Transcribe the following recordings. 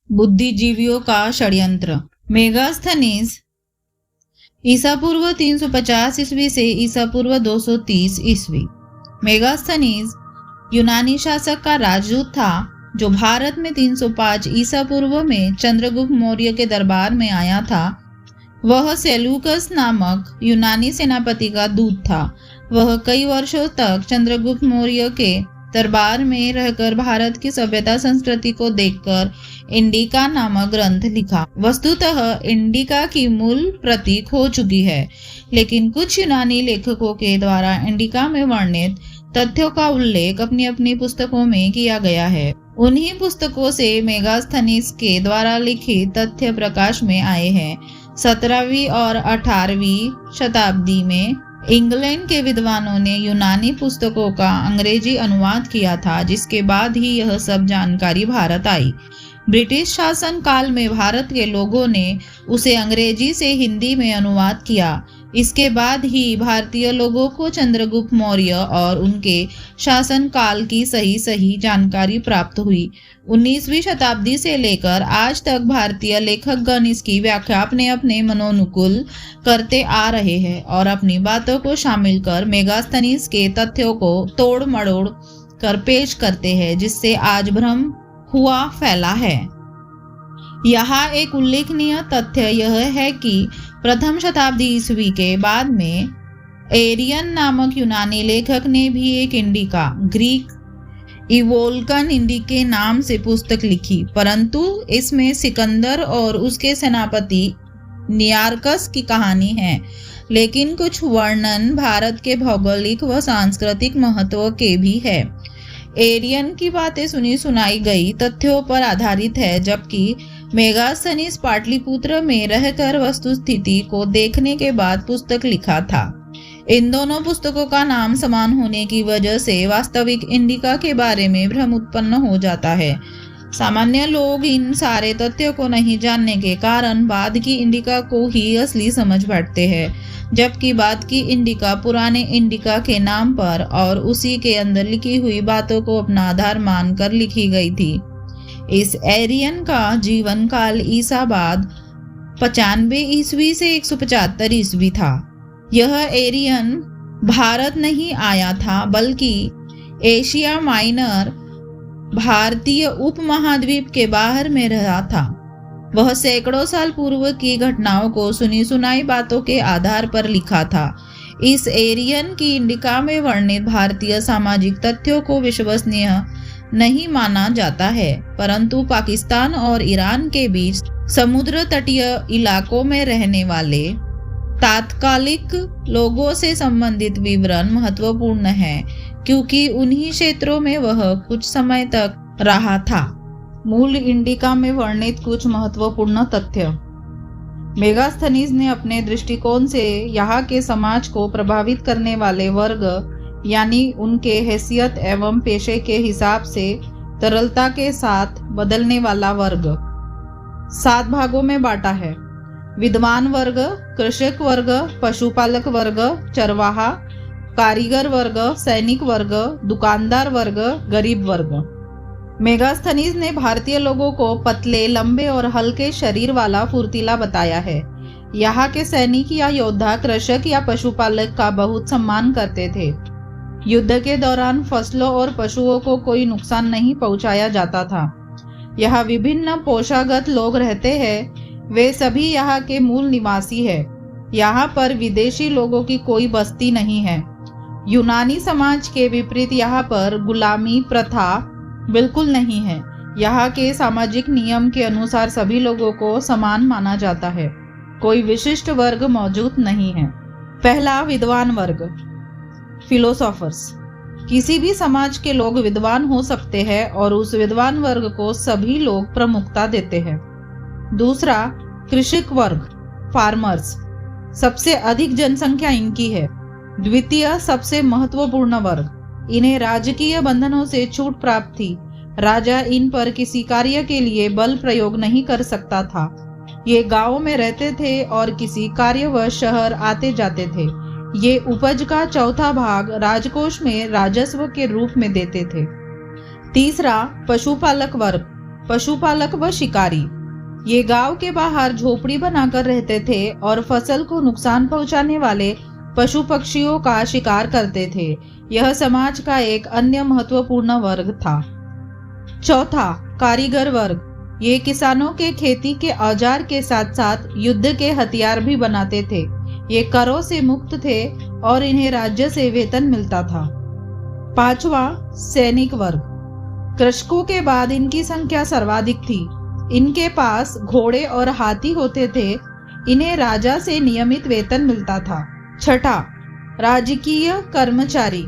बुद्धिजीवियों का षड्यंत्र। मेगास्थनीज ईसा पूर्व 350 ईस्वी से ईसा पूर्व 230 ईस्वी। मेगास्थनीज यूनानी शासक का राजदूत था जो भारत में 305 ईसा पूर्व में चंद्रगुप्त मौर्य के दरबार में आया था। वह सेल्यूकस नामक यूनानी सेनापति का दूत था। वह कई वर्षों तक चंद्रगुप्त मौर्य के दरबार में रहकर भारत की सभ्यता संस्कृति को देखकर इंडिका नामक ग्रंथ लिखा। वस्तुतः इंडिका की मूल प्रति खो चुकी है, लेकिन कुछ यूनानी लेखकों के द्वारा इंडिका में वर्णित तथ्यों का उल्लेख अपनी अपनी पुस्तकों में किया गया है। उन्हीं पुस्तकों से मेगास्थनीज के द्वारा लिखित तथ्य प्रकाश में आए हैं। 17वीं और 18वीं शताब्दी में इंग्लैंड के विद्वानों ने यूनानी पुस्तकों का अंग्रेजी अनुवाद किया था, जिसके बाद ही यह सब जानकारी भारत आई। ब्रिटिश शासन काल में भारत के लोगों ने उसे अंग्रेजी से हिंदी में अनुवाद किया। इसके बाद ही भारतीय लोगों को चंद्रगुप्त मौर्य और उनके शासन काल की सही जानकारी प्राप्त हुई। 19वीं शताब्दी से लेकर आज तक भारतीय लेखकगण इसकी व्याख्या अपने अपने मनोनुकूल करते आ रहे हैं और अपनी बातों को शामिल कर मेगास्थनीज के तथ्यों को तोड़ मड़ोड़ कर पेश करते हैं, जिससे आज भ्रम हुआ फैला है। यहाँ एक उल्लेखनीय तथ्य यह है कि प्रथम शताब्दी ईस्वी के बाद में एरियन नामक यूनानी लेखक ने भी एक इंडिका ग्रीक इवोल्कन इंडिके नाम से पुस्तक लिखी, परंतु इसमें सिकंदर और उसके सेनापति नियार्कस की कहानी है। लेकिन कुछ वर्णन भारत के भौगोलिक व सांस्कृतिक महत्व के भी है। एरियन की बातें सुनी सुनाई गई तथ्यों पर आधारित है, जबकि मेगास्थनीज पाटलिपुत्र में रहकर वस्तुस्थिति को देखने के बाद पुस्तक लिखा था। इन दोनों पुस्तकों का नाम समान होने की वजह से वास्तविक इंडिका के बारे में भ्रम उत्पन्न हो जाता है। सामान्य लोग इन सारे तथ्यों को नहीं जानने के कारण बाद की इंडिका को ही असली समझ बैठते हैं, जबकि बाद की इंडिका पुराने इंडिका के नाम पर और उसी के अंदर लिखी हुई बातों को अपना आधार मानकर लिखी गई थी। इस एरियन का जीवन काल ईसा बाद 95 ईस्वी से 175 ईस्वी था। यह एरियन भारत नहीं आया था, बल्कि एशिया माइनर भारतीय उपमहाद्वीप के बाहर में रहा था। वह सैकड़ों साल पूर्व की घटनाओं को सुनी सुनाई बातों के आधार पर लिखा था। इस एरियन की इंडिका में वर्णित भारतीय सामाजिक तथ्यों को विश्वसनीय नहीं माना जाता है, परंतु पाकिस्तान और ईरान के बीच समुद्र तटीय इलाकों में रहने वाले तात्कालिक लोगों से संबंधित विवरण महत्वपूर्ण है, क्योंकि उन्हीं क्षेत्रों में वह कुछ समय तक रहा था। मूल इंडिका में वर्णित कुछ महत्वपूर्ण तथ्य। मेगास्थनीज ने अपने दृष्टिकोण से यहाँ के समाज को प्रभावित करने वाले वर्ग, यानी उनके हैसियत एवं पेशे के हिसाब से तरलता के साथ बदलने वाला वर्ग, 7 भागों में बांटा है। विद्वान वर्ग, कृषक वर्ग, पशुपालक वर्ग, चरवाहा, कारीगर वर्ग, सैनिक वर्ग, दुकानदार वर्ग, गरीब वर्ग। मेगास्थनीज ने भारतीय लोगों को पतले, लंबे और हल्के शरीर वाला फुर्तीला बताया है। यहाँ के सैनिक या योद्धा कृषक या पशुपालक का बहुत सम्मान करते थे। युद्ध के दौरान फसलों और पशुओं को कोई नुकसान नहीं पहुंचाया जाता था। यहाँ विभिन्न पोशागत लोग रहते हैं, वे सभी यहाँ के मूल निवासी हैं। यहाँ पर विदेशी लोगों की कोई बस्ती नहीं है। यूनानी समाज के विपरीत यहाँ पर गुलामी प्रथा बिल्कुल नहीं है। यहाँ के सामाजिक नियम के अनुसार सभी लोगों को समान माना जाता है। कोई विशिष्ट वर्ग मौजूद नहीं है। पहला, विद्वान वर्ग, फिलोसोफर्स। किसी भी समाज के लोग विद्वान हो सकते हैं और उस विद्वान वर्ग को सभी लोग प्रमुखता देते हैं। दूसरा, कृषक वर्ग, फार्मर्स। सबसे अधिक जनसंख्या इनकी है। द्वितीय, सबसे महत्वपूर्ण वर्ग। इन्हें राजकीय बंधनों से छूट प्राप्त थी। राजा इन पर किसी कार्य के लिए बल प्रयोग नहीं कर सकता था। ये गांवों में रहते थे और किसी कार्यवश शहर आते जाते थे। ये उपज का चौथा भाग राजकोष में राजस्व के रूप में देते थे। तीसरा, पशुपालक वर्ग। पशुपालक व शिकारी। ये गांव के बाहर झोपड़ी बनाकर रहते थे और फसल को नुकसान पहुंचाने वाले पशु पक्षियों का शिकार करते थे। यह समाज का एक अन्य महत्वपूर्ण वर्ग था। चौथा, कारीगर वर्ग। ये किसानों के खेती के औजार के साथ साथ युद्ध के हथियार भी बनाते थे। ये करों से मुक्त थे और इन्हें राज्य से वेतन मिलता था। पांचवा, सैनिक वर्ग। कृषकों के बाद इनकी संख्या सर्वाधिक थी। इनके पास घोड़े और हाथी होते थे। इन्हें राजा से नियमित वेतन मिलता था। छठा, राजकीय कर्मचारी,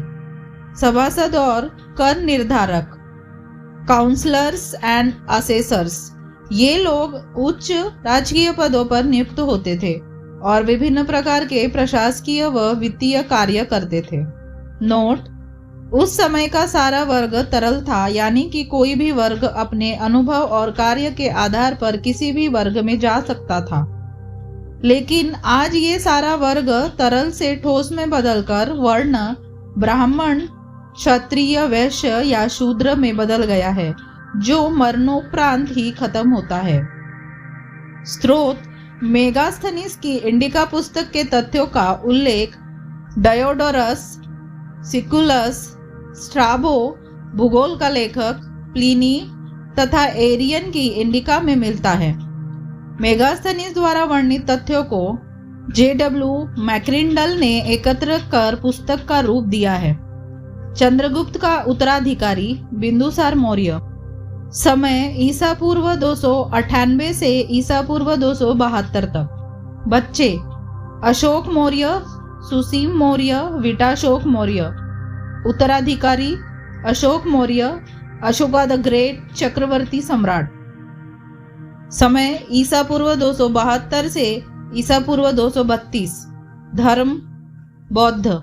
सभासद और कर निर्धारक, काउंसलर्स एंड असेसर्स। ये लोग उच्च राजकीय पदों पर नियुक्त होते थे और विभिन्न प्रकार के प्रशासकीय व वित्तीय कार्य करते थे। नोट: उस समय का सारा वर्ग तरल था, यानी कि कोई भी वर्ग अपने अनुभव और कार्य के आधार पर किसी भी वर्ग में जा सकता था। लेकिन आज ये सारा वर्ग तरल से ठोस में बदलकर वर्ण ब्राह्मण, क्षत्रिय, वैश्य या शूद्र में बदल गया है, जो मरणोपरांत ही खत्म होता है। स्रोत: मेगास्थनीज की इंडिका पुस्तक के तथ्यों का उल्लेख डायोडोरस सिकुलस, स्ट्राबो, भूगोल का लेखक प्लिनी तथा एरियन की इंडिका में मिलता है। मेगास्थनीज द्वारा वर्णित तथ्यों को J.W. मैक्रिंडल ने एकत्र कर पुस्तक का रूप दिया है। चंद्रगुप्त का उत्तराधिकारी बिंदुसार मौर्य। समय ईसा पूर्व 298 से ईसा पूर्व 272 तक। बच्चे: अशोक मौर्य, सुसीम मौर्य, विटाशोक मौर्य। उत्तराधिकारी: अशोक मौर्य, अशोका द ग्रेट, चक्रवर्ती सम्राट। समय ईसा पूर्व 272 से ईसा पूर्व 232। धर्म: बौद्ध।